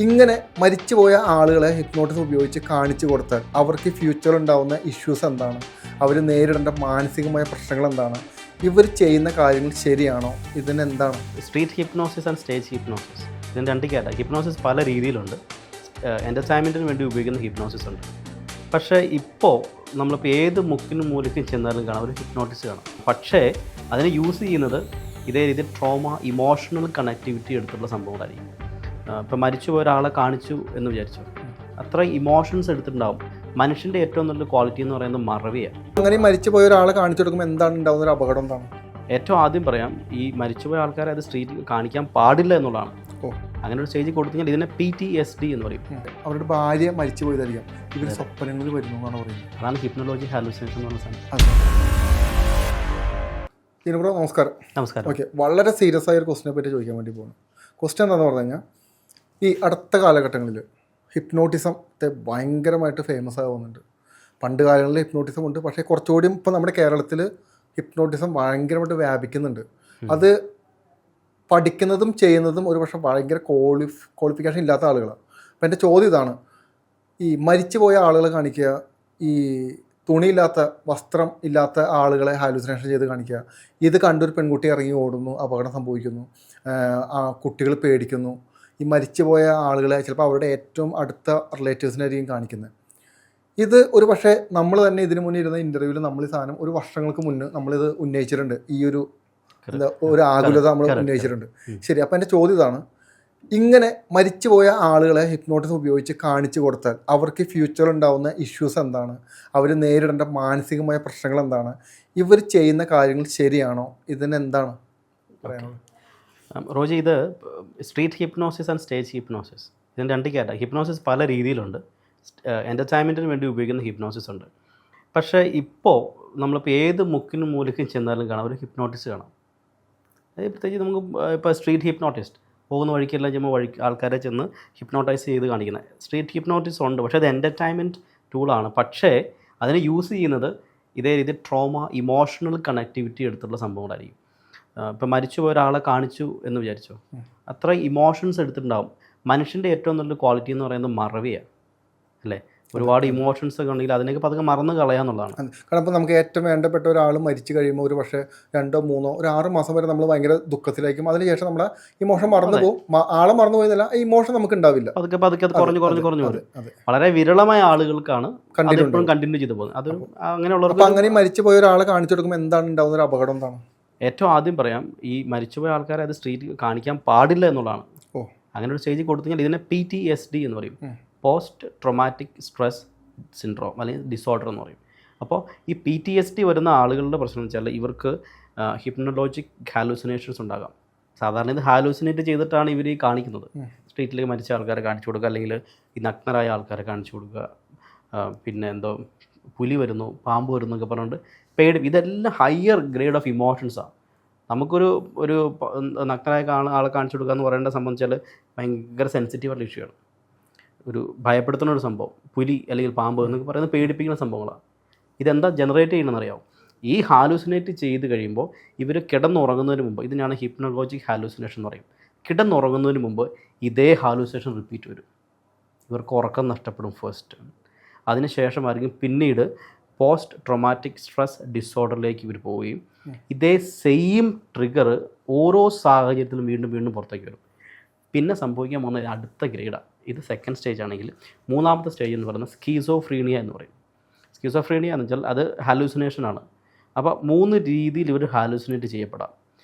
ഇങ്ങനെ മരിച്ചുപോയ ആളുകളെ ഹിപ്നോട്ടിസം ഉപയോഗിച്ച് കാണിച്ചു കൊടുത്താൽ അവർക്ക് ഫ്യൂച്ചറിൽ ഉണ്ടാകുന്ന ഇഷ്യൂസ് എന്താണ്, അവർ നേരിടേണ്ട മാനസികമായ പ്രശ്നങ്ങൾ എന്താണ്, ഇവർ ചെയ്യുന്ന കാര്യങ്ങൾ ശരിയാണോ, ഇതിനെന്താണ്? Street hypnosis and stage hypnosis, ഇതിന് രണ്ട് കാറ്റഗറി. ഹിപ്നോസിസ് പല രീതിയിലുണ്ട്. എൻ്റർടൈൻമെൻറ്റിന് വേണ്ടി ഉപയോഗിക്കുന്ന ഹിപ്നോസിസ് ഉണ്ട്. പക്ഷേ ഇപ്പോൾ നമ്മളിപ്പോൾ ഏത് മുക്കിനും മൂലയ്ക്കും ചെന്നാലും കാണാം ഒരു ഹിപ്നോട്ടിസ് കാണാം. പക്ഷേ അതിനെ യൂസ് ചെയ്യുന്നത് ഇതേ രീതിയിൽ ട്രോമ, ഇമോഷണൽ കണക്ടിവിറ്റി എടുത്തുള്ള സംഭവങ്ങളായിരിക്കും. ഇപ്പോൾ മരിച്ചുപോയ ഒരാളെ കാണിച്ചു എന്ന് വിചാരിച്ചു, അത്ര ഇമോഷൻസ് എടുത്തിട്ടുണ്ടാവും. മനുഷ്യൻ്റെ ഏറ്റവും നല്ലൊരു ക്വാളിറ്റി എന്ന് പറയുന്നത് മറവിയാണ്. അങ്ങനെ മരിച്ചുപോയ ഒരാളെ കാണിച്ചു കൊടുക്കുമ്പോൾ എന്താണ് ഉണ്ടാകുന്ന ഒരു അപകടം എന്താണ്? ഏറ്റവും ആദ്യം പറയാം, ഈ മരിച്ചുപോയ ആൾക്കാരെ അത് സ്ട്രീറ്റിൽ കാണിക്കാൻ പാടില്ല എന്നുള്ളതാണ്. അങ്ങനെ ഒരു സ്റ്റേജിൽ കൊടുത്തു ഇതിനെ PTSD എന്ന് പറയും. അവരുടെ ഭാര്യ മരിച്ചു പോയതായിരിക്കാം, ഇവർ സ്വപ്നങ്ങളിൽ വരുന്നു എന്നാണ് പറയുന്നത്. അതാണ് ഹിപ്നോളജി ഹാലുസിനേഷൻ എന്ന് പറഞ്ഞ സാധനം. ബ്രോ നമസ്കാരം. നമസ്കാരം. ഓക്കെ, വളരെ സീരിയസ് ആയ ഒരു ക്വസ്റ്റിനെ പറ്റി ചോദിക്കാൻ വേണ്ടി പോകുന്നു. ക്വസ്റ്റ്യൻ എന്താണെന്ന് പറഞ്ഞു കഴിഞ്ഞാൽ, ഈ അടുത്ത കാലഘട്ടങ്ങളിൽ ഹിപ്നോട്ടിസത്തെ ഭയങ്കരമായിട്ട് ഫേമസ് ആകുന്നുണ്ട്. പണ്ട് കാലങ്ങളിൽ ഹിപ്നോട്ടിസം ഉണ്ട്, പക്ഷേ കുറച്ചുകൂടി ഇപ്പോൾ നമ്മുടെ കേരളത്തിൽ ഹിപ്നോട്ടിസം ഭയങ്കരമായിട്ട് വ്യാപിക്കുന്നുണ്ട്. അത് പഠിക്കുന്നതും ചെയ്യുന്നതും ഒരു പക്ഷേ ഭയങ്കര ക്വാളിഫിക്കേഷൻ ഇല്ലാത്ത ആളുകളാണ്. അപ്പോൾ എൻ്റെ ചോദ്യം ഇതാണ്, ഈ മരിച്ചു പോയ ആളുകളെ കാണിക്കുക, ഈ തുണിയില്ലാത്ത, വസ്ത്രം ഇല്ലാത്ത ആളുകളെ ഹാലുസിനേഷൻ ചെയ്ത് കാണിക്കുക, ഇത് കണ്ടൊരു പെൺകുട്ടി ഇറങ്ങി ഓടുന്നു, അപകടം സംഭവിക്കുന്നു, ആ കുട്ടികൾ പേടിക്കുന്നു. ഈ മരിച്ചുപോയ ആളുകളെ ചിലപ്പോൾ അവരുടെ ഏറ്റവും അടുത്ത റിലേറ്റീവ്സിനായിരിക്കും കാണിക്കുന്നത്. ഇത് ഒരു പക്ഷേ നമ്മൾ തന്നെ ഇതിനു മുന്നേ ഇരുന്ന ഇൻ്റർവ്യൂവിൽ നമ്മൾ ഈ സാധനം ഒരു വർഷങ്ങൾക്ക് മുന്നേ നമ്മളിത് ഉന്നയിച്ചിട്ടുണ്ട്. ഈ ഒരു ആകുലത നമ്മൾ ഉന്നയിച്ചിട്ടുണ്ട്. ശരി, അപ്പോൾ എൻ്റെ ചോദ്യം ഇതാണ്, ഇങ്ങനെ മരിച്ചുപോയ ആളുകളെ ഹിപ്നോട്ടിസം ഉപയോഗിച്ച് കാണിച്ചു കൊടുത്താൽ അവർക്ക് ഫ്യൂച്ചറിൽ ഉണ്ടാകുന്ന ഇഷ്യൂസ് എന്താണ്, അവർ നേരിടേണ്ട മാനസികമായ പ്രശ്നങ്ങൾ എന്താണ്, ഇവർ ചെയ്യുന്ന കാര്യങ്ങൾ ശരിയാണോ, ഇതിനെന്താണ് പറയാനുള്ളത്? റോജി, ഇത് street hypnosis and stage hypnosis, ഇതിന് രണ്ട് കാറ്റഗറി. ഹിപ്നോസിസ് പല രീതിയിലുണ്ട്. എൻ്റർടൈൻമെൻറ്റിന് വേണ്ടി ഉപയോഗിക്കുന്ന ഹിപ്നോസിസ് ഉണ്ട്. പക്ഷേ ഇപ്പോൾ നമ്മളിപ്പോൾ ഏത് മുക്കിനും മൂലയ്ക്കും ചെന്നാലും കാണാം ഒരു ഹിപ്നോട്ടിസ് കാണാം. അത് പ്രത്യേകിച്ച് നമുക്ക് ഇപ്പോൾ സ്ട്രീറ്റ് ഹിപ്നോട്ടിസ്റ്റ് പോകുന്ന വഴിക്കെല്ലാം ചെന്ന് ആൾക്കാരെ ചെന്ന് ഹിപ്നോട്ടൈസ് ചെയ്ത് കാണിക്കുന്നത് സ്ട്രീറ്റ് ഹിപ്നോട്ടിസ് ഉണ്ട്. പക്ഷേ അത് എൻ്റർടൈൻമെൻറ്റ് ടൂളാണ്. പക്ഷേ അതിനെ യൂസ് ചെയ്യുന്നത് ഇതേ രീതിയിൽ ട്രോമ, ഇമോഷണൽ കണക്ടിവിറ്റി എടുത്തുള്ള സംഭവങ്ങളായിരിക്കും. ഇപ്പോൾ മരിച്ചുപോയ ഒരാളെ കാണിച്ചു എന്ന് വിചാരിച്ചു, അത്ര ഇമോഷൻസ് എടുത്തിട്ടുണ്ടാവും. മനുഷ്യൻ്റെ ഏറ്റവും നല്ലൊരു ക്വാളിറ്റി എന്ന് പറയുന്നത് മറവിയാണ്, അല്ലേ? ഒരുപാട് ഇമോഷൻസ് ഒക്കെ ഉണ്ടെങ്കിൽ അതിനൊക്കെ പതുക്കെ മറന്ന് കളയാന്നുള്ളതാണ്. കാരണം ഇപ്പോൾ നമുക്ക് ഏറ്റവും വേണ്ടപ്പെട്ട ഒരാൾ മരിച്ചു കഴിയുമ്പോൾ ഒരു പക്ഷേ 2 3 ഒരു 6 മാസം വരെ നമ്മൾ ഭയങ്കര ദുഃഖത്തിലായിരിക്കും. അതിനുശേഷം നമ്മുടെ ഇമോഷൻ മറന്നു പോകും. ആളെ മറന്നു പോയതല്ല, ഈ ഇമോഷൻ നമുക്ക് ഉണ്ടാവില്ല. പതുക്കെ അത് കുറഞ്ഞു വരും. വളരെ വിരളമായ ആളുകൾക്കാണ് എപ്പോഴും കണ്ടിന്യൂ ചെയ്ത് പോകുന്നത്. അത് അങ്ങനെയുള്ളവർക്ക്. അപ്പോൾ അങ്ങനെ മരിച്ചു പോയ ഒരാളെ കാണിച്ചു കൊടുക്കുമ്പോൾ എന്താണ് ഉണ്ടാകുന്ന ഒരു അപകടം എന്താണ്? ഏറ്റവും ആദ്യം പറയാം, ഈ മരിച്ചുപോയ ആൾക്കാരെ അത് സ്ട്രീറ്റിൽ കാണിക്കാൻ പാടില്ല എന്നുള്ളതാണ്. അങ്ങനെ ഒരു സ്റ്റേജിൽ കൊടുത്തു ഇതിനെ PTSD എന്ന് പറയും, പോസ്റ്റ് ട്രോമാറ്റിക് സ്ട്രെസ് സിൻഡ്രോം അല്ലെങ്കിൽ ഡിസോർഡർ എന്ന് പറയും. അപ്പോൾ ഈ PTSD വരുന്ന ആളുകളുടെ പ്രശ്നം എന്ന് വെച്ചാൽ ഇവർക്ക് ഹിപ്നോളജിക് ഹാലൂസിനേഷൻസ് ഉണ്ടാകാം. സാധാരണ ഇത് ഹാലൂസിനേറ്റ് ചെയ്തിട്ടാണ് ഇവർ ഈ കാണിക്കുന്നത്. സ്ട്രീറ്റിലേക്ക് മരിച്ച ആൾക്കാരെ കാണിച്ചു കൊടുക്കുക, അല്ലെങ്കിൽ ഈ നഗ്നരായ ആൾക്കാരെ കാണിച്ചു കൊടുക്കുക, പിന്നെ എന്തോ പുലി വരുന്നു, പാമ്പ് വരുന്നു എന്നൊക്കെ പറഞ്ഞുകൊണ്ട് പേടി. ഇതെല്ലാം ഹയർ ഗ്രേഡ് ഓഫ് ഇമോഷൻസാണ്. നമുക്കൊരു നഗ്നരായ ആളെ കാണിച്ചു കൊടുക്കുക എന്ന് പറയേണ്ട സംബന്ധിച്ചാൽ ഭയങ്കര സെൻസിറ്റീവായിട്ടുള്ള ഇഷ്യൂ ആണ്. ഒരു ഭയപ്പെടുത്തുന്ന ഒരു സംഭവം, പുലി അല്ലെങ്കിൽ പാമ്പ് എന്നൊക്കെ പറയുന്നത് പേടിപ്പിക്കുന്ന സംഭവങ്ങളാണ്. ഇതെന്താ ജനറേറ്റ് ചെയ്യണമെന്നറിയാം. ഈ ഹാലൂസിനേറ്റ് ചെയ്ത് കഴിയുമ്പോൾ ഇവർ കിടന്നുറങ്ങുന്നതിന് മുമ്പ്, ഇതിനാണ് ഹിപ്നോളജിക് ഹാലൂസിനേഷൻ എന്ന് പറയും. കിടന്നുറങ്ങുന്നതിന് മുമ്പ് ഇതേ ഹാലൂസിനേഷൻ റിപ്പീറ്റ് വരും. ഇവർക്ക് ഉറക്കം നഷ്ടപ്പെടും ഫസ്റ്റ്. അതിനുശേഷമായിരിക്കും പിന്നീട് പോസ്റ്റ് ട്രോമാറ്റിക് സ്ട്രെസ് ഡിസോർഡറിലേക്ക് ഇവർ പോവുകയും ഇതേ സെയിം ട്രിഗർ ഓരോ സാഹചര്യത്തിലും വീണ്ടും വീണ്ടും പുറത്തേക്ക് വരും. പിന്നെ സംഭവിക്കാൻ പോകുന്നത് അടുത്ത ഗ്രേഡാണ്. ഇത് സെക്കൻഡ് സ്റ്റേജ് ആണെങ്കിൽ മൂന്നാമത്തെ സ്റ്റേജ് എന്ന് പറയുന്നത് സ്കീസോഫ്രീനിയ എന്ന് പറയും. സ്കീസോഫ്രീനിയ എന്ന് വെച്ചാൽ അത് ഹാലൂസിനേഷനാണ്. അപ്പോൾ 3 രീതിയിൽ ഇവർ ഹാലൂസിനേറ്റ് ചെയ്യപ്പെടാം.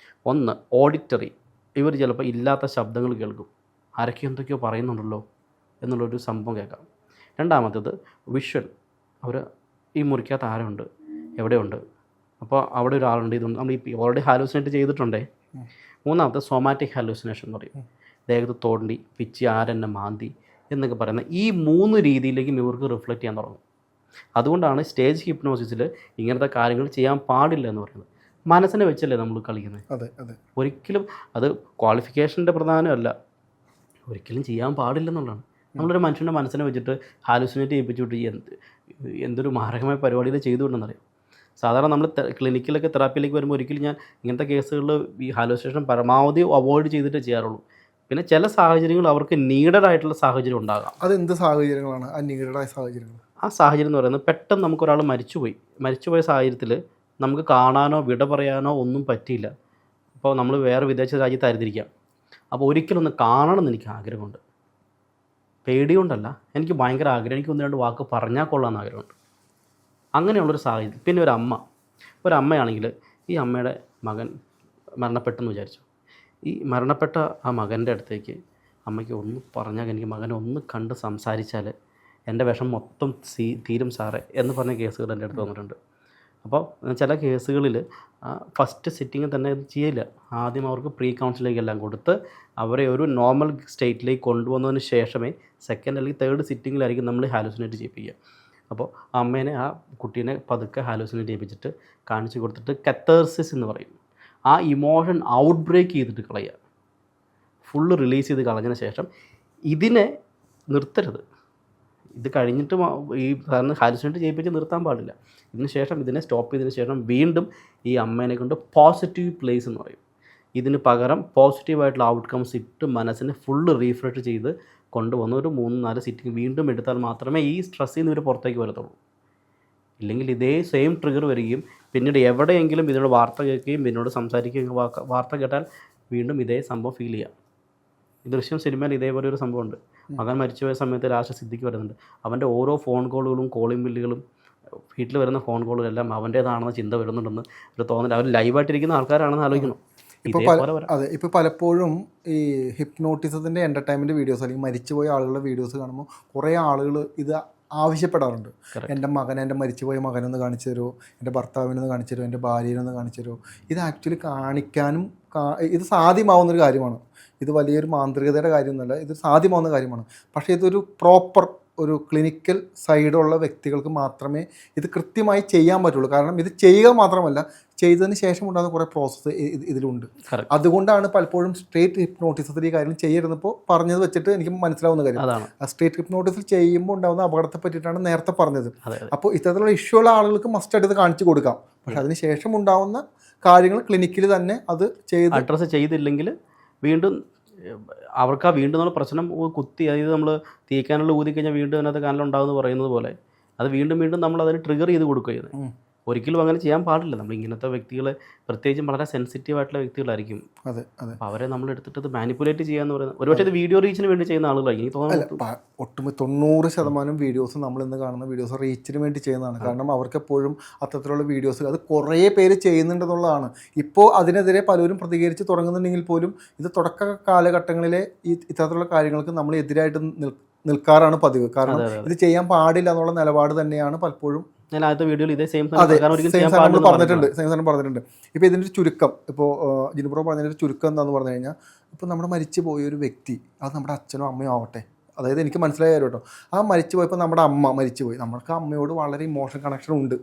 ഒന്ന്, ഓഡിറ്ററി. ഇവർ ചിലപ്പോൾ ഇല്ലാത്ത ശബ്ദങ്ങൾ കേൾക്കും, ആരൊക്കെ എന്തൊക്കെയോ പറയുന്നുണ്ടല്ലോ എന്നുള്ളൊരു സംഭവം കേൾക്കാം. രണ്ടാമത്തേത് വിഷ്വൽ. അവർ ഈ മുറിക്കകത്ത് ആരുണ്ട്, എവിടെയുണ്ട്, അപ്പോൾ അവിടെ ഒരാളുണ്ട്, ഇതുണ്ട്, നമ്മൾ ഈ ഓൾറെഡി ഹാലൂസിനേറ്റ് ചെയ്തിട്ടുണ്ടേ. മൂന്നാമത്തെ സോമാറ്റിക് ഹാലൂസിനേഷൻ എന്ന് പറയും. ദേഹത്ത് തോണ്ടി, പിച്ചി, ആരെന്നെ മാന്തി എന്നൊക്കെ പറയുന്ന ഈ 3 രീതിയിലേക്കും ഇവർക്ക് റിഫ്ലക്റ്റ് ചെയ്യാൻ തുടങ്ങും. അതുകൊണ്ടാണ് സ്റ്റേജ് ഹിപ്നോസിസിൽ ഇങ്ങനത്തെ കാര്യങ്ങൾ ചെയ്യാൻ പാടില്ല എന്ന് പറയുന്നത്. മനസ്സിനെ വെച്ചല്ലേ നമ്മൾ കളിക്കുന്നത്. ഒരിക്കലും അത് ക്വാളിഫിക്കേഷൻ്റെ പ്രധാനമല്ല, ഒരിക്കലും ചെയ്യാൻ പാടില്ലെന്നുള്ളതാണ്. നമ്മളൊരു മനുഷ്യൻ്റെ മനസ്സിനെ വെച്ചിട്ട് ഹാലൂസിനേറ്റ് ചെയ്യിപ്പിച്ചുകൊണ്ട് എന്തൊരു മാരകമായ പരിപാടികൾ ചെയ്തുകൊണ്ടെന്നറിയാം. സാധാരണ നമ്മൾ ക്ലിനിക്കിലൊക്കെ തെറാപ്പിയിലേക്ക് വരുമ്പോൾ ഒരിക്കലും ഞാൻ ഇങ്ങനത്തെ കേസുകളിൽ ഈ ഹാലൂസിനേഷൻ പരമാവധി അവോയ്ഡ് ചെയ്തിട്ട് ചെയ്യാറുള്ളൂ. പിന്നെ ചില സാഹചര്യങ്ങൾ അവർക്ക് നീഡഡ് ആയിട്ടുള്ള സാഹചര്യം ഉണ്ടാകാം. അതെന്ത് സാഹചര്യങ്ങളാണ് ആ നീഡഡായ സാഹചര്യങ്ങൾ? ആ സാഹചര്യം എന്ന് പറയുന്നത് പെട്ടെന്ന് നമുക്കൊരാൾ മരിച്ചുപോയ സാഹചര്യത്തിൽ നമുക്ക് കാണാനോ വിട പറയാനോ ഒന്നും പറ്റിയില്ല. അപ്പോൾ നമ്മൾ വേറെ വിദേശ രാജ്യത്തായിരുന്നിരിക്കാം. അപ്പോൾ ഒരിക്കലൊന്ന് കാണണമെന്ന് എനിക്ക് ആഗ്രഹമുണ്ട്. പേടികൊണ്ടല്ല, എനിക്ക് ഭയങ്കര ആഗ്രഹം. എനിക്ക് 1-2 വാക്ക് പറഞ്ഞാൽ കൊള്ളാമെന്ന് ആഗ്രഹമുണ്ട്. അങ്ങനെയുള്ളൊരു സാഹചര്യം. പിന്നെ ഒരമ്മയാണെങ്കിൽ ഈ അമ്മയുടെ മകൻ മരണപ്പെട്ടെന്ന് വിചാരിച്ചു. ഈ മരണപ്പെട്ട ആ മകൻ്റെ അടുത്തേക്ക് അമ്മയ്ക്ക് ഒന്ന് പറഞ്ഞാൽ, എനിക്ക് മകനെ ഒന്ന് കണ്ട് സംസാരിച്ചാൽ എൻ്റെ വിഷമം മൊത്തം തീരും സാറേ എന്ന് പറഞ്ഞ കേസുകൾ എൻ്റെ അടുത്ത് വന്നിട്ടുണ്ട്. അപ്പോൾ ചില കേസുകളിൽ ഫസ്റ്റ് സിറ്റിങ്ങിൽ തന്നെ ഇത് ചെയ്യില്ല. ആദ്യം അവർക്ക് പ്രീ കൗൺസിലിംഗ് എല്ലാം കൊടുത്ത് അവരെ ഒരു നോർമൽ സ്റ്റേറ്റിലേക്ക് കൊണ്ടുവന്നതിന് ശേഷമേ സെക്കൻഡ് അല്ലെങ്കിൽ തേർഡ് സിറ്റിങ്ങിലായിരിക്കും നമ്മൾ ഹാലൂസിനേറ്റ് ചെയ്യിപ്പിക്കുക. അപ്പോൾ അമ്മേനെ ആ കുട്ടീനെ പതുക്കെ ഹാലൂസിനേറ്റ് ചെയ്യിപ്പിച്ചിട്ട് കാണിച്ചു കൊടുത്തിട്ട് കത്തർസിസ് എന്ന് പറയും. ആ ഇമോഷൻ ഔട്ട് ബ്രേക്ക് ചെയ്തിട്ട് കളയുക, ഫുള്ള് റിലീസ് ചെയ്ത് കളഞ്ഞതിന് ശേഷം ഇതിനെ നിർത്തരുത്. ഇത് കഴിഞ്ഞിട്ട് ഈ കാരണം ഹാലൂസിനേറ്റ് ചെയ്യിപ്പിച്ച് നിർത്താൻ പാടില്ല. ഇതിന് ശേഷം ഇതിനെ സ്റ്റോപ്പ് ചെയ്തതിന് ശേഷം വീണ്ടും ഈ അമ്മേനെ കൊണ്ട് പോസിറ്റീവ് പ്ലേസ് എന്ന് പറയും. ഇതിന് പകരം പോസിറ്റീവായിട്ടുള്ള ഔട്ട്കംസ് ഇട്ട് മനസ്സിനെ ഫുള്ള് റീഫ്രഷ് ചെയ്ത് കൊണ്ടുവന്ന് ഒരു 3-4 സിറ്റിംഗ് വീണ്ടും എടുത്താൽ മാത്രമേ ഈ സ്ട്രെസ്സിൽ നിന്ന് ഇവർ പുറത്തേക്ക് വരത്തുള്ളൂ. ഇല്ലെങ്കിൽ ഇതേ സെയിം ട്രിഗർ വരികയും പിന്നീട് എവിടെയെങ്കിലും ഇതിനോട് വാർത്ത കേൾക്കുകയും ഇതിനോട് സംസാരിക്കുകയും വാർത്ത കേട്ടാൽ വീണ്ടും ഇതേ സംഭവം ഫീൽ ചെയ്യാം. ഈ ദൃശ്യം സിനിമയിൽ ഇതേപോലെ ഒരു സംഭവമുണ്ട്. മകൻ മരിച്ചുപോയ സമയത്ത് ലാസ്റ്റ് സിദ്ദിഖ് വരുന്നുണ്ട്. അവൻ്റെ ഓരോ ഫോൺ കോളുകളും കോളിംഗ് ബില്ലുകളും വീട്ടിൽ വരുന്ന ഫോൺ കോളുകളെല്ലാം അവൻ്റേതാണെന്ന് ചിന്ത വരുന്നുണ്ടെന്ന് ഒരു തോന്നൽ. അവർ ലൈവായിട്ടിരിക്കുന്ന ആൾക്കാരാണെന്ന് ആലോചിക്കണം. ഇപ്പോൾ പലപ്പോഴും ഈ ഹിപ്നോട്ടിസത്തിൻ്റെ എൻ്റർടൈൻമെൻറ്റ് വീഡിയോസ് അല്ലെങ്കിൽ മരിച്ചുപോയ ആളുകളുടെ വീഡിയോസ് കാണുമ്പോൾ കുറേ ആളുകൾ ഇത് ആവശ്യപ്പെടാറുണ്ട്. എൻ്റെ മരിച്ചുപോയ മകനൊന്ന് കാണിച്ചു തരുമോ, എൻ്റെ ഭർത്താവിനൊന്ന് കാണിച്ചു തരുമോ, എൻ്റെ ഭാര്യനൊന്ന് കാണിച്ചു തരുമോ. ഇത് ആക്ച്വലി കാണിക്കാനും ഇത് സാധ്യമാവുന്നൊരു കാര്യമാണ്. ഇത് വലിയൊരു മാന്ത്രികതയുടെ കാര്യമൊന്നുമല്ല, ഇത് സാധ്യമാവുന്ന കാര്യമാണ്. പക്ഷേ ഇതൊരു പ്രോപ്പർ ഒരു ക്ലിനിക്കൽ സൈഡുള്ള വ്യക്തികൾക്ക് മാത്രമേ ഇത് കൃത്യമായി ചെയ്യാൻ പറ്റുള്ളൂ. കാരണം ഇത് ചെയ്യുക മാത്രമല്ല, ചെയ്തതിന് ശേഷം ഉണ്ടാകുന്ന കുറേ പ്രോസസ്സ് ഇതിലുണ്ട്. അതുകൊണ്ടാണ് പലപ്പോഴും സ്ട്രേറ്റ് ഹിപ്നോട്ടിസത്തിൽ ഈ കാര്യം ചെയ്യരുന്നപ്പോൾ പറഞ്ഞത് വെച്ചിട്ട് എനിക്ക് മനസ്സിലാവുന്ന കാര്യം. ആ സ്ട്രേറ്റ് ഹിപ്നോട്ടിസിൽ ചെയ്യുമ്പോൾ ഉണ്ടാകുന്ന അപകടത്തെ പറ്റിയിട്ടാണ് നേരത്തെ പറഞ്ഞത്. അപ്പോൾ ഇത്തരത്തിലുള്ള ഇഷ്യൂ ഉള്ള ആളുകൾക്ക് മസ്റ്റായിട്ട് ഇത് കാണിച്ചു കൊടുക്കാം. പക്ഷെ അതിന് ശേഷം ഉണ്ടാകുന്ന കാര്യങ്ങൾ ക്ലിനിക്കിൽ തന്നെ അത് ചെയ്ത് അഡ്രസ്സ് ചെയ്തില്ലെങ്കിൽ വീണ്ടും അവർക്ക് ആ വീണ്ടും നമ്മൾ പ്രശ്നം കുത്തി, അതായത് നമ്മൾ തീക്കാനുള്ള ഊതി കഴിഞ്ഞാൽ വീണ്ടും അതിനകത്ത് കാനലുണ്ടാകുമെന്ന് പറയുന്നത് പോലെ അത് വീണ്ടും നമ്മൾ അതിന് ട്രിഗർ ചെയ്ത് കൊടുക്കുകയത്. ഒരിക്കലും അങ്ങനെ ചെയ്യാൻ പാടില്ല. നമ്മൾ ഇങ്ങനത്തെ വ്യക്തികൾ പ്രത്യേകിച്ചും വളരെ സെൻസിറ്റീവ് ആയിട്ടുള്ള വ്യക്തികളായിരിക്കും. അപ്പോൾ അവരെ നമ്മൾ എടുത്തിട്ട് ഇത് മാനിപ്പുലേറ്റ് ചെയ്യാന്ന് പറയുന്നത് ഒരുപക്ഷെ ഇത് വീഡിയോ റീച്ചിന് വേണ്ടി ചെയ്യുന്ന ആളുകളായിരിക്കും. എനിക്ക് തോന്നുന്നു ഒട്ടുമിക്ക 90% വീഡിയോസ് നമ്മളിന്ന് കാണുന്ന വീഡിയോസ് റീച്ചിന് വേണ്ടി ചെയ്യുന്നതാണ്. കാരണം അവർക്കെപ്പോഴും അത്തരത്തിലുള്ള വീഡിയോസ് അത് കുറേ പേര് ചെയ്യുന്നുണ്ടെന്നുള്ളതാണ്. ഇപ്പോൾ അതിനെതിരെ പലരും പ്രതികരിച്ച് തുടങ്ങുന്നുണ്ടെങ്കിൽ പോലും ഇത് തുടക്ക കാലഘട്ടങ്ങളിലെ ഇത്തരത്തിലുള്ള കാര്യങ്ങൾക്ക് നമ്മൾ എതിരായിട്ട് നിൽക്കാറാണ് പതിവ്. കാരണം ഇത് ചെയ്യാൻ പാടില്ല എന്നുള്ള നിലപാട് തന്നെയാണ് പലപ്പോഴും. ഞാൻ ആദ്യത്തെ വീഡിയോയിൽ ഇതേ സെയിം പറഞ്ഞിട്ടുണ്ട്. ഇപ്പോൾ ഇതിൻ്റെ ഒരു ചുരുക്കം, ഇപ്പോൾ ജിനുബ്രോ പറഞ്ഞതിൻ്റെ ഒരു ചുരുക്കം എന്താണെന്ന് പറഞ്ഞു കഴിഞ്ഞാൽ, ഇപ്പോൾ നമ്മുടെ മരിച്ചു പോയൊരു വ്യക്തി, അത് നമ്മുടെ അച്ഛനോ അമ്മയോ ആവട്ടെ, അതായത് എനിക്ക് മനസ്സിലായ കാര്യം കേട്ടോ, ആ മരിച്ചു പോയപ്പോൾ നമ്മുടെ അമ്മ മരിച്ചുപോയി, നമ്മൾക്ക് അമ്മയോട് വളരെ ഇമോഷണൽ കണക്ഷൻ ഉണ്ട്.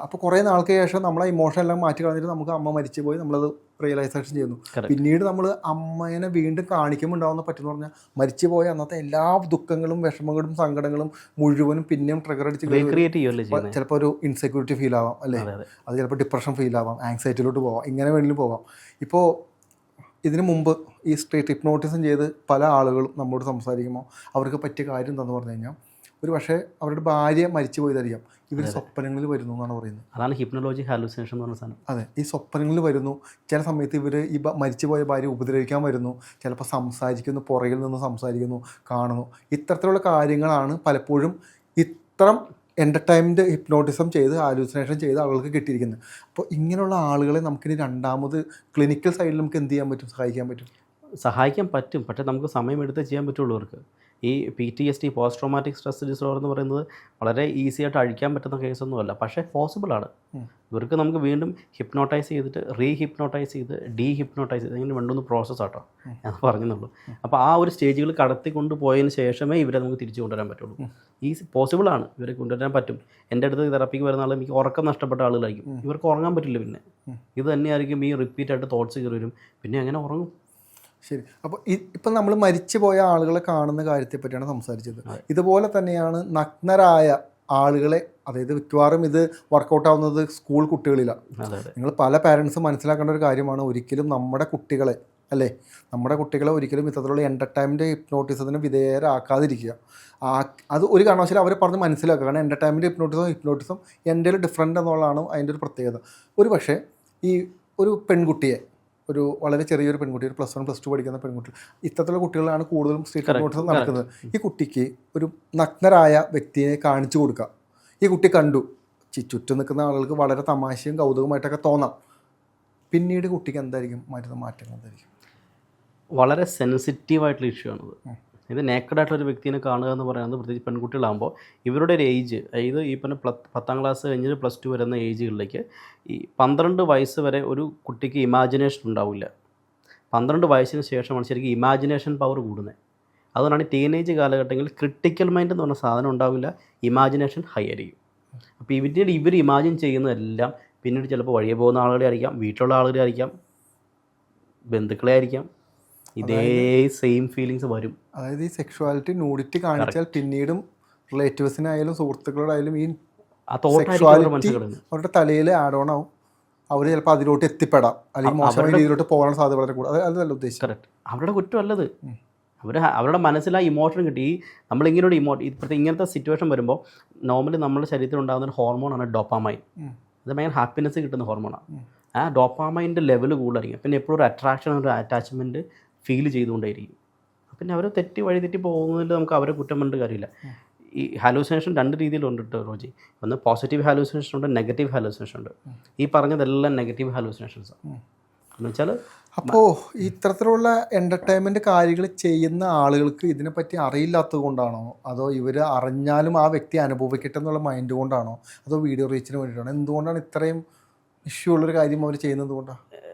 അപ്പോൾ കുറേ നാൾക്ക് ശേഷം നമ്മളെ ഇമോഷൻ എല്ലാം മാറ്റി കളഞ്ഞിട്ട് നമുക്ക് അമ്മ മരിച്ചു പോയി നമ്മളത് റിയലൈസേഷൻ ചെയ്യുന്നു. പിന്നീട് നമ്മൾ അമ്മേനെ വീണ്ടും കാണിക്കുമ്പോൾ ഉണ്ടാവുന്ന പറ്റുമെന്ന് പറഞ്ഞാൽ മരിച്ചു പോയ അന്നത്തെ എല്ലാ ദുഃഖങ്ങളും വിഷമങ്ങളും സങ്കടങ്ങളും മുഴുവനും പിന്നെയും ട്രിഗർ അടിച്ച് ചിലപ്പോൾ ഒരു ഇൻസെക്യൂരിറ്റി ഫീൽ ആവാം, അല്ലേ? അത് ചിലപ്പോൾ ഡിപ്രഷൻ ഫീൽ ആവാം, ആങ്സൈറ്റിയിലോട്ട് പോവാം, ഇങ്ങനെ വേണമെങ്കിലും പോവാം. ഇപ്പോൾ ഇതിനു മുമ്പ് ഈ സ്ട്രേറ്റ് ഹിപ്നോട്ടിസം ചെയ്ത് പല ആളുകളും നമ്മോട് സംസാരിക്കുമ്പോൾ അവർക്ക് പറ്റിയ കാര്യം എന്താണെന്ന് പറഞ്ഞു കഴിഞ്ഞാൽ, ഒരു പക്ഷേ അവരുടെ ഭാര്യ മരിച്ചു പോയതായിരിക്കാം, ഇവർ സ്വപ്നങ്ങളിൽ വരുന്നു എന്നാണ് പറയുന്നത്. അതാണ് ഹിപ്നോളജി ഹാലൂസിനേഷൻ എന്ന് പറഞ്ഞ സാധനം. അതെ, ഈ സ്വപ്നങ്ങളിൽ വരുന്നു. ചില സമയത്ത് ഇവർ ഈ മരിച്ചുപോയ ഭാര്യ ഉപദ്രവിക്കാൻ വരുന്നു, ചിലപ്പോൾ സംസാരിക്കുന്നു, പുറകിൽ നിന്ന് സംസാരിക്കുന്നു, കാണുന്നു. ഇത്തരത്തിലുള്ള കാര്യങ്ങളാണ് പലപ്പോഴും ഇത്തരം എൻ്റർടൈൻമെൻറ്റ് ഹിപ്നോട്ടിസം ചെയ്ത് ഹാലൂസിനേഷൻ ചെയ്ത് ആളുകൾക്ക് കിട്ടിയിരിക്കുന്നത്. അപ്പോൾ ഇങ്ങനെയുള്ള ആളുകളെ നമുക്കിനി രണ്ടാമത് ക്ലിനിക്കൽ സൈഡിൽ നമുക്ക് എന്ത് ചെയ്യാൻ പറ്റും, സഹായിക്കാൻ പറ്റും. പക്ഷേ നമുക്ക് സമയമെടുത്ത് ചെയ്യാൻ പറ്റുള്ളൂ. അവർക്ക് ഈ PTSD post traumatic stress disorder എന്ന് പറയുന്നത് വളരെ ഈസി ആയിട്ട് അഴിക്കാൻ പറ്റുന്ന കേസൊന്നുമല്ല, പക്ഷേ പോസിബിളാണ്. ഇവർക്ക് നമുക്ക് വീണ്ടും ഹിപ്നോട്ടൈസ് ചെയ്തിട്ട് റീഹിപ്നോട്ടൈസ് ചെയ്ത് ഡീഹിപ്നോട്ടൈസ് ചെയ്ത് ഇങ്ങനെ രണ്ടൊന്ന് പ്രോസസ്സാട്ടോ ഞാൻ പറഞ്ഞെന്നുള്ളൂ. അപ്പോൾ ആ ഒരു സ്റ്റേജുകൾ കടത്തിക്കൊണ്ട് പോയതിന് ശേഷമേ ഇവരെ നമുക്ക് തിരിച്ചു കൊണ്ടുവരാൻ പറ്റുള്ളൂ. പോസിബിളാണ്, ഇവരെ കൊണ്ടുവരാൻ പറ്റും. എൻ്റെ അടുത്ത് തെറാപ്പിക്ക് വരുന്ന ആൾ എനിക്ക് ഉറക്കം നഷ്ടപ്പെട്ട ആളുകളായിരിക്കും, ഇവർക്ക് ഉറങ്ങാൻ പറ്റില്ല. പിന്നെ ഇത് തന്നെയായിരിക്കും ഈ റിപ്പീറ്റായിട്ട് തോട്ട്സ് കയറി വരും, പിന്നെ അങ്ങനെ ഉറങ്ങും. ശരി. അപ്പോൾ ഇപ്പം നമ്മൾ മരിച്ചു പോയ ആളുകളെ കാണുന്ന കാര്യത്തെ പറ്റിയാണ് സംസാരിച്ചത്. ഇതുപോലെ തന്നെയാണ് നഗ്നരായ ആളുകളെ, അതായത് മിക്കവാറും ഇത് വർക്കൗട്ട് ആവുന്നത് സ്കൂൾ കുട്ടികളിലാണ്. നിങ്ങൾ പല പാരൻസും മനസ്സിലാക്കേണ്ട ഒരു കാര്യമാണ്, ഒരിക്കലും നമ്മുടെ കുട്ടികളെ, അല്ലേ? നമ്മുടെ കുട്ടികളെ ഒരിക്കലും ഇത്തരത്തിലുള്ള എൻ്റർടൈൻമെൻറ്റ് ഹിപ്നോട്ടിസത്തിന് വിധേയരാക്കാതിരിക്കുക. അത് ഒരു കാരണവശാലും അവരെ പറഞ്ഞ് മനസ്സിലാക്കുക. കാരണം എൻ്റർടൈൻമെൻറ്റ് ഹിപ്നോട്ടിസം എൻ്റെ ഡിഫറെൻ്റ് എന്നുള്ളതാണ് അതിൻ്റെ ഒരു പ്രത്യേകത. ഒരു പക്ഷേ ഈ ഒരു പെൺകുട്ടിയെ, ഒരു വളരെ ചെറിയൊരു പെൺകുട്ടി, ഒരു +1 +2 പഠിക്കുന്ന പെൺകുട്ടി, ഇത്തരത്തിലുള്ള കുട്ടികളാണ് കൂടുതലും സ്ട്രീറ്റ് ഹിപ്നോട്ടിസം നടക്കുന്നത്. ഈ കുട്ടിക്ക് ഒരു നഗ്നരായ വ്യക്തിയെ കാണിച്ചു കൊടുക്കുക. ഈ കുട്ടി കണ്ടു, ചുറ്റും നിൽക്കുന്ന ആളുകൾക്ക് വളരെ തമാശയും കൗതുകമായിട്ടൊക്കെ തോന്നാം. പിന്നീട് കുട്ടിക്ക് എന്തായിരിക്കും വരുന്ന മാറ്റങ്ങൾ എന്തായിരിക്കും? വളരെ സെൻസിറ്റീവായിട്ടുള്ള ഇഷ്യൂ ആണിത്. ഇത് നേക്കഡായിട്ടുള്ളൊരു വ്യക്തിനെ കാണുക എന്ന് പറയുന്നത്, പ്രത്യേകിച്ച് പെൺകുട്ടികളാകുമ്പോൾ ഇവരുടെ ഒരു ഏജ്, അതായത് ഈ പറഞ്ഞ 10ാം ക്ലാസ് കഴിഞ്ഞിട്ട് +2 വരുന്ന ഏജുകളിലേക്ക് ഈ 12 വയസ്സ് വരെ ഒരു കുട്ടിക്ക് ഇമാജിനേഷൻ ഉണ്ടാവില്ല. 12 വയസ്സിന് ശേഷമാണ് ശരിക്കും ഇമാജിനേഷൻ പവർ കൂടുന്നത്. അതുകൊണ്ടാണ് ടീനേജ് കാലഘട്ടങ്ങളിൽ ക്രിട്ടിക്കൽ മൈൻഡ് എന്ന് പറഞ്ഞ സാധനം ഉണ്ടാവില്ല, ഇമാജിനേഷൻ ഹൈ ആയിരിക്കും. അപ്പോൾ ഇവർ ഇമാജിൻ ചെയ്യുന്നതെല്ലാം പിന്നീട് ചിലപ്പോൾ വഴിയെ പോകുന്ന ആളുകളെ ആയിരിക്കാം, വീട്ടിലുള്ള ആളുകളെ ആയിരിക്കാം, ബന്ധുക്കളെ ആയിരിക്കാം, ഇതേ സെയിം ഫീലിങ്സ് വരും. അതായത് ഈ സെക്ഷുവാലിറ്റി നൂഡിറ്റി കാണിച്ചാൽ പിന്നീടും റിലേറ്റീവ്സിനായാലും സുഹൃത്തുക്കളായാലും ഈ സെക്ഷുവാലിറ്റി അവരുടെ തലയിൽ ആഡ് ഓൺ ആവും. അവർ ചിലപ്പോൾ അതിലോട്ട് എത്തിപ്പെടാം, അല്ലെങ്കിൽ മോശമായ രീതിയിലോട്ട് പോകാൻ സാധ്യത വളരെ കൂടുതൽ. അതല്ല ഉദ്ദേശിച്ചത്. കറക്റ്റ്. അവരുടെ കുറ്റമല്ലത്. അവരുടെ മനസ്സിൽ ആ ഇമോഷൻ കിട്ടി. നമ്മളിങ്ങനെ ഒരു ഇപ്പോഴത്തെ ഇങ്ങനത്തെ സിറ്റുവേഷൻ വരുമ്പോൾ നോർമലി നമ്മുടെ ശരീരത്തിൽ ഉണ്ടാകുന്ന ഒരു ഹോർമോണാണ് ഡോപ്പാമൈൻ. അത് ഭയങ്കര ഹാപ്പിനെസ് കിട്ടുന്ന ഹോർമോണാണ്. ആ ഡോപ്പാമൈൻ്റെ ലെവൽ കൂടുതലായിരിക്കും. പിന്നെ എപ്പോഴും ഒരു അട്രാക്ഷൻ, ഒരു അറ്റാച്ച്മെൻറ്റ് ഫീൽ ചെയ്തുകൊണ്ടേയിരിക്കും. പിന്നെ അവർ വഴി തെറ്റി പോകുന്നതിൽ നമുക്ക് അവരെ കുറ്റം പറഞ്ഞിട്ട് കാര്യമില്ല. ഈ ഹാലൂസിനേഷൻ 2 രീതിയിലുണ്ട് കേട്ടോ റോജി. ഒന്ന് പോസിറ്റീവ് ഹാലൂസിനേഷൻ ഉണ്ട്, നെഗറ്റീവ് ഹാലൂസിനേഷൻ ഉണ്ട്. ഈ പറഞ്ഞതെല്ലാം നെഗറ്റീവ് ഹാലൂസിനേഷൻസാണ്. എന്ന് വെച്ചാൽ അപ്പോൾ ഇത്തരത്തിലുള്ള എൻ്റർടൈൻമെൻറ്റ് കാര്യങ്ങൾ ചെയ്യുന്ന ആളുകൾക്ക് ഇതിനെപ്പറ്റി അറിയില്ലാത്തത് കൊണ്ടാണോ, അതോ ഇവർ അറിഞ്ഞാലും ആ വ്യക്തി അനുഭവിക്കട്ടെ എന്നുള്ള മൈൻഡ് കൊണ്ടാണോ, അതോ വീഡിയോ റീച്ചിന് വേണ്ടിയിട്ടാണോ? എന്തുകൊണ്ടാണ് ഇത്രയും ഇഷ്യൂ ഉള്ളൊരു കാര്യം അവർ ചെയ്യുന്നത് കൊണ്ടാണ്?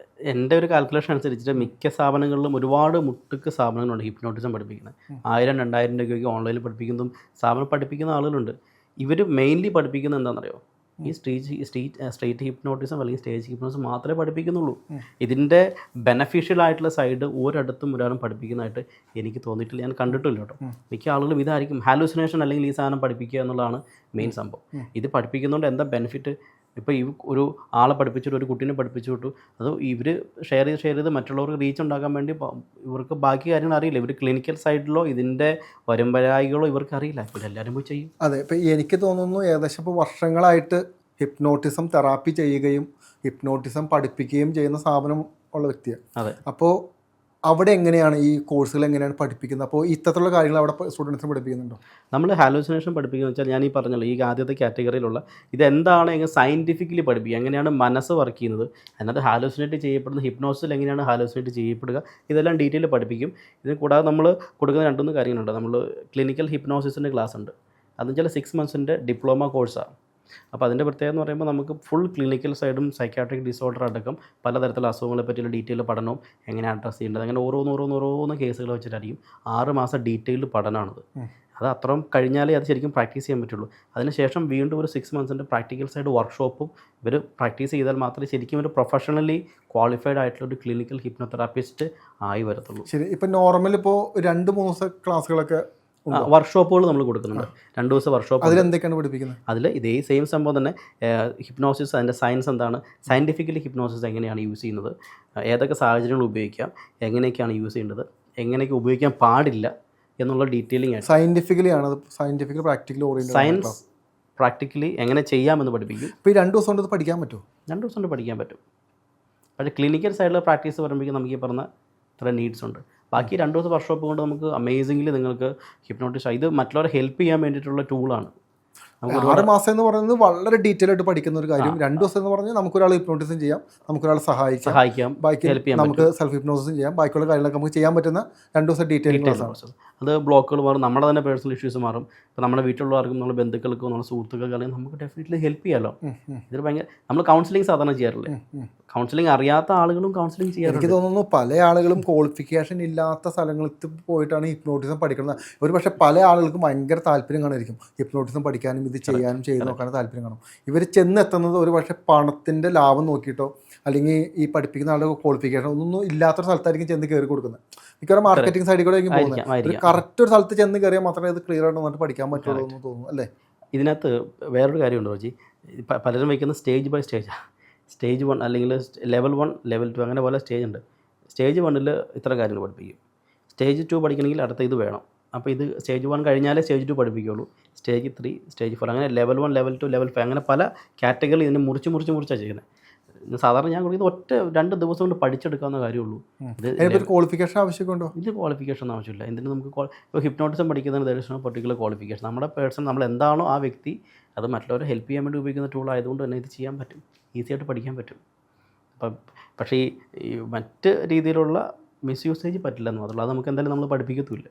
എൻ്റെ ഒരു കാൽക്കുലേഷൻ അനുസരിച്ചിട്ട് മിക്ക സ്ഥാപനങ്ങളിലും ഒരുപാട് മുട്ടുക്ക് സ്ഥാപനങ്ങളുണ്ട് ഹിപ്നോട്ടിസം പഠിപ്പിക്കുന്നത്. 1000-2000 രൂപയ്ക്ക് ഓൺലൈനിൽ പഠിപ്പിക്കുന്നതും സ്ഥാപനം പഠിപ്പിക്കുന്ന ആളുകളുണ്ട്. ഇവർ മെയിൻലി പഠിപ്പിക്കുന്നത് എന്താണെന്നറിയോ? ഈ സ്ട്രീറ്റ് ഹിപ്നോട്ടിസം അല്ലെങ്കിൽ സ്റ്റേജ് ഹിപ്നോട്ടിസം മാത്രമേ പഠിപ്പിക്കുന്നുള്ളൂ. ഇതിൻ്റെ ബെനഫിഷ്യൽ ആയിട്ടുള്ള സൈഡ് ഒരിടത്തും ഒരാളും പഠിപ്പിക്കുന്നതായിട്ട് എനിക്ക് തോന്നിയിട്ടില്ല, ഞാൻ കണ്ടിട്ടില്ല കേട്ടോ. മിക്ക ആളുകളും ഇതായിരിക്കും ഹാലൂസിനേഷൻ അല്ലെങ്കിൽ ഈ സാധനം പഠിപ്പിക്കുക എന്നുള്ളതാണ് മെയിൻ സംഭവം. ഇത് പഠിപ്പിക്കുന്നതുകൊണ്ട് എന്താ ബെനിഫിറ്റ്? ഇപ്പോൾ ഈ ഒരു ആളെ പഠിപ്പിച്ചിട്ട് ഒരു കുട്ടീനെ പഠിപ്പിച്ചു വിട്ടു, അത് ഇവർ ഷെയർ ചെയ്ത് മറ്റുള്ളവർക്ക് റീച്ച് ഉണ്ടാക്കാൻ വേണ്ടി ഇവർക്ക് ബാക്കി കാര്യങ്ങൾ അറിയില്ല. ഇവർ ക്ലിനിക്കൽ സൈഡിലോ ഇതിൻ്റെ വരുംവരായികളോ ഇവർക്ക് അറിയില്ല. ഇപ്പോൾ എല്ലാവരും പോയി ചെയ്യും. അതെ, ഇപ്പോൾ എനിക്ക് തോന്നുന്നു ഏകദേശം ഇപ്പോൾ വർഷങ്ങളായിട്ട് ഹിപ്നോട്ടിസം തെറാപ്പി ചെയ്യുകയും ഹിപ്നോട്ടിസം പഠിപ്പിക്കുകയും ചെയ്യുന്ന സ്ഥാപനം ഉള്ള വ്യക്തിയാണ്. അതെ. അപ്പോൾ അവിടെ എങ്ങനെയാണ് ഈ കോഴ്സുകൾ എങ്ങനെയാണ് പഠിപ്പിക്കുന്നത്? അപ്പോൾ ഇത്തരത്തിലുള്ള കാര്യങ്ങൾ അവിടെ സ്റ്റുഡൻസിന് പഠിപ്പിക്കുന്നുണ്ടോ? നമ്മൾ ഹാലൂസിനേഷൻ പഠിപ്പിക്കുന്നത് വെച്ചാൽ ഞാൻ ഈ പറഞ്ഞല്ലോ, ഈ ആദ്യത്തെ കാറ്റഗറിയിലുള്ള ഇതെന്താണ് എങ്ങനെ സയൻറ്റിഫിക്കലി പഠിപ്പിക്കുക, എങ്ങനെയാണ് മനസ്സ് വർക്ക് ചെയ്യുന്നത്, അതിനകത്ത് ഹാലൂസിനേറ്റ് ചെയ്യപ്പെടുന്ന ഹിപ്നോസിൽ എങ്ങനെയാണ് ഹാലൂസിനേറ്റ് ചെയ്യപ്പെടുക, ഇതെല്ലാം ഡീറ്റെയിൽ പഠിപ്പിക്കും. ഇതിന് കൂടാതെ നമ്മൾ കൊടുക്കുന്ന 2 കാര്യങ്ങളുണ്ട്. നമ്മൾ ക്ലിനിക്കൽ ഹിപ്നോസിസിൻ്റെ ക്ലാസ് ഉണ്ട്. അതെന്ന് വെച്ചാൽ 6 മന്ത്സിൻ്റെ ഡിപ്ലോമ കോഴ്സാണ്. അപ്പോൾ അതിൻ്റെ പ്രത്യേകത എന്ന് പറയുമ്പോൾ നമുക്ക് ഫുൾ ക്ലിനിക്കൽ സൈഡും സൈക്കാട്രിക് ഡിസോർഡർ അടക്കം പലതരത്തിലുള്ള അസുഖങ്ങളെ പറ്റിയുള്ള ഡീറ്റെയിൽ പഠനവും എങ്ങനെ അഡ്രസ്സ് ചെയ്യേണ്ടത്, അങ്ങനെ ഓരോന്ന് കേസുകൾ വെച്ചിട്ടായിരിക്കും. 6 മാസം ഡീറ്റെയിൽഡ് പഠനമാണത്. അത് അത്രയും കഴിഞ്ഞാലേ അത് ശരിക്കും പ്രാക്ടീസ് ചെയ്യാൻ പറ്റുള്ളൂ. അതിനുശേഷം വീണ്ടും ഒരു 6 മന്ത്സിൻ്റെ പ്രാക്ടിക്കൽ സൈഡ് വർക്ക്ഷോപ്പും ഇവർ പ്രാക്ടീസ് ചെയ്താൽ മാത്രമേ ശരിക്കും ഒരു പ്രൊഫഷണലി ക്വാളിഫൈഡ് ആയിട്ടുള്ള ഒരു ക്ലിനിക്കൽ ഹിപ്നോതെറാപ്പിസ്റ്റ് ആയി വരത്തുള്ളൂ. ശരി. ഇപ്പം നോർമൽ ഇപ്പോൾ 2-3 ദിവസം ക്ലാസ്സുകളൊക്കെ വർക്ക്ഷോപ്പുകൾ നമ്മൾ കൊടുക്കുന്നുണ്ട്. 2 ദിവസം വർക്ക്ഷോപ്പ്. അതിലെന്തൊക്കെയാണ് പഠിപ്പിക്കുന്നത്? അതിൽ ഇതേ സെയിം സംഭവം തന്നെ. ഹിപ്നോസിസ്, അതിൻ്റെ സയൻസ് എന്താണ്, സയൻറ്റിഫിക്കലി ഹിപ്നോസിസ് എങ്ങനെയാണ് യൂസ് ചെയ്യുന്നത്, ഏതൊക്കെ സാഹചര്യങ്ങൾ ഉപയോഗിക്കാം, എങ്ങനെയൊക്കെയാണ് യൂസ് ചെയ്യേണ്ടത്, എങ്ങനെയൊക്കെ ഉപയോഗിക്കാൻ പാടില്ല എന്നുള്ള ഡീറ്റെയിലിംഗ് ആണ്. സയൻറ്റിഫിക്കലി ആണ്, scientifical practically oriented. Science practically എങ്ങനെ ചെയ്യാമെന്ന് പഠിപ്പിക്കും. ഇപ്പോൾ ഈ 2 ദിവസം കൊണ്ട് പഠിക്കാൻ പറ്റുമോ? 2 ദിവസം കൊണ്ട് പഠിക്കാൻ പറ്റും. പക്ഷേ ക്ലിനിക്കൽ സൈഡിൽ പ്രാക്ടീസ് പറയുമ്പോഴേക്കും നമുക്ക് ഈ പറഞ്ഞ ഇത്ര നീഡ്സ് ഉണ്ട്. ബാക്കി 2 ദിവസം വർക്ക്ഷോപ്പ് കൊണ്ട് നമുക്ക് അമേസിംഗ്ലി നിങ്ങൾക്ക് ഹിപ്നോട്ടിസ്റ്റ്, ഇത് മറ്റുള്ളവരെ ഹെൽപ്പ് ചെയ്യാൻ വേണ്ടിയിട്ടുള്ള ടൂളാണ്. 6 മാസം എന്ന് പറയുന്നത് വളരെ ഡീറ്റെയിൽ ആയിട്ട് പഠിക്കുന്ന ഒരു കാര്യം. 2 ദിവസം എന്ന് പറഞ്ഞാൽ നമുക്കൊരാൾ ഹിപ്നോട്ടിസം ചെയ്യാം, നമുക്കൊരാളെ സഹായിക്കാം, ബാക്കി നമുക്ക് സെൽഫ് ഹിപ്നോസിസും ചെയ്യാം, ബാക്കിയുള്ള കാര്യങ്ങളൊക്കെ നമുക്ക് ചെയ്യാൻ പറ്റുന്ന 2 ദിവസം ഡീറ്റെയിൽ ക്ലാസ്സാണ്. അത് ബ്ലോക്കുകൾ മാറും, നമ്മുടെ തന്നെ പേഴ്സണൽ ഇഷ്യൂസ് മാറും. ഇപ്പോൾ നമ്മുടെ വീട്ടിലുള്ളവർക്കും നമ്മുടെ ബന്ധുക്കൾക്കും നമ്മുടെ സുഹൃത്തുക്കൾക്കും നമുക്ക് ഡെഫിനറ്റ്ലി ഹെൽപ്പ് ചെയ്യാമല്ലോ. ഇതൊരു ഭയങ്കര നമ്മൾ കൗൺസിലിംഗ് സാധാരണ ചെയ്യാറില്ലേ? കൗൺസിലിംഗ് അറിയാത്ത ആളുകളും കൗൺസിലിംഗ് ചെയ്യാറുണ്ട്. എനിക്ക് തോന്നുന്നു പല ആളുകളും ക്വാളിഫിക്കേഷൻ ഇല്ലാത്ത സ്ഥലങ്ങളിൽ പോയിട്ടാണ് ഹിപ്നോട്ടിസം പഠിക്കുന്നത്. ഒരു പക്ഷേ പല ആളുകൾക്കും ഭയങ്കര താല്പര്യം കാണുമായിരിക്കും ഹിപ്നോട്ടിസം പഠിക്കാനും ഇത് ചെയ്യാനും ചെയ്ത് നോക്കാനും താല്പര്യം കാണും. ഇവർ ചെന്നെത്തുന്നത് ഒരു പക്ഷേ പണത്തിൻ്റെ ലാഭം നോക്കിയിട്ടോ അല്ലെങ്കിൽ ഈ പഠിപ്പിക്കുന്ന ആളുടെ ക്വാളിഫിക്കേഷൻ ഒന്നും ഇല്ലാത്തൊരു സ്ഥലത്തായിരിക്കും ചെന്ന് കയറി കൊടുക്കുന്നത്. മിക്കവാറും മാർക്കറ്റിംഗ് സൈഡിൽ കൂടെ ആയിരിക്കും പോകുന്നത്. ഒരു കറക്റ്റ് ഒരു സ്ഥലത്ത് ചെന്ന് കയറിയാൽ മാത്രമേ ഇത് ക്ലിയർ ആയിട്ട് വന്നിട്ട് പഠിക്കാൻ പറ്റുള്ളൂ എന്ന് തോന്നുന്നു അല്ലേ? ഇതിനകത്ത് വേറൊരു കാര്യമുണ്ട് റോജി. പലരും വയ്ക്കുന്ന സ്റ്റേജ് ബൈ സ്റ്റേജാണ്. സ്റ്റേജ് 1 അല്ലെങ്കിൽ ലെവൽ 1, ലെവൽ 2 അങ്ങനെ പോലെ സ്റ്റേജ് ഉണ്ട്. സ്റ്റേജ് 1 ഇത്ര കാര്യങ്ങൾ പഠിപ്പിക്കും. സ്റ്റേജ് 2 പഠിക്കണമെങ്കിൽ അടുത്ത ഇത് വേണം. അപ്പോൾ ഇത് സ്റ്റേജ് 1 കഴിഞ്ഞാലേ സ്റ്റേജ് 2 പഠിപ്പിക്കുകയുള്ളൂ. സ്റ്റേജ് 3, സ്റ്റേജ് 4 അങ്ങനെ ലെവൽ 1, ലെവൽ 2, ലെവൽ 5 അങ്ങനെ പല കാറ്റഗറി ഇതിനെ മുറിച്ചാണ് ചെയ്യുന്നത്. സാധാരണ ഞാൻ കൊടുക്കുന്നത് 2 ദിവസം കൊണ്ട് പഠിച്ചെടുക്കാവുന്ന കാര്യമുള്ളൂ. അതിനൊരു ക്വാളിഫിക്കേഷൻ ആവശ്യമൊക്കെ ഇത് ക്വാളിഫിക്കേഷൻ ഒന്നും ആവശ്യമില്ല. എന്തിന് നമുക്ക് ഇപ്പോൾ ഹിപ്നോട്ടിസം പഠിക്കുന്നതിന് ദേഴ്സ് നോ പെർട്ടിക്കുലർ ക്വാളിഫിക്കേഷൻ. നമ്മുടെ പേഴ്സൺ നമ്മൾ എന്താണോ ആ വ്യക്തി അത് മറ്റുള്ളവരെ ഹെൽപ്പ് ചെയ്യാൻ വേണ്ടി ഉപയോഗിക്കുന്ന ടൂൾ ആയതുകൊണ്ട് തന്നെ ഇത് ചെയ്യാൻ പറ്റും, ഈസിയായിട്ട് പഠിക്കാൻ പറ്റും. പക്ഷേ ഈ മറ്റ് രീതിയിലുള്ള മിസ്യൂസേജ് പറ്റില്ല എന്ന് മാത്രമല്ല, അത് നമുക്ക് എന്തായാലും നമ്മൾ പഠിപ്പിക്കത്തുമില്ല.